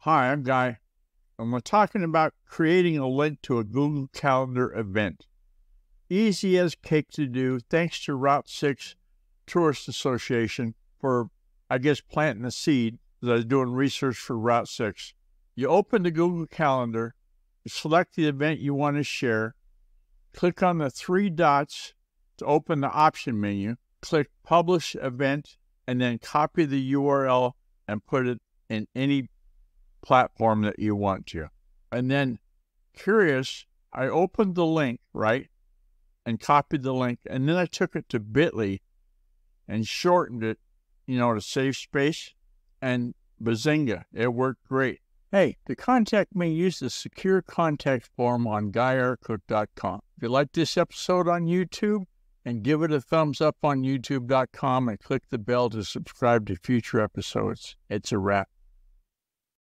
Hi, I'm Guy, and we're talking about creating a link to a Google Calendar event. Easy as cake to do, thanks to Route 6 Tourist Association for, planting the seed as I was doing research for Route 6. You open the Google Calendar, you select the event you want to share, click on the three dots to open the option menu, click Publish Event, and then copy the URL and put it in any platform that you want to. And then, curious, I opened the link, right, and copied the link, and then I took it to Bitly and shortened it, to save space, and bazinga, it worked great. Hey, to contact me, use the secure contact form on GuyRcook.com. If you like this episode on YouTube, and give it a thumbs up on YouTube.com and click the bell to subscribe to future episodes. It's a wrap.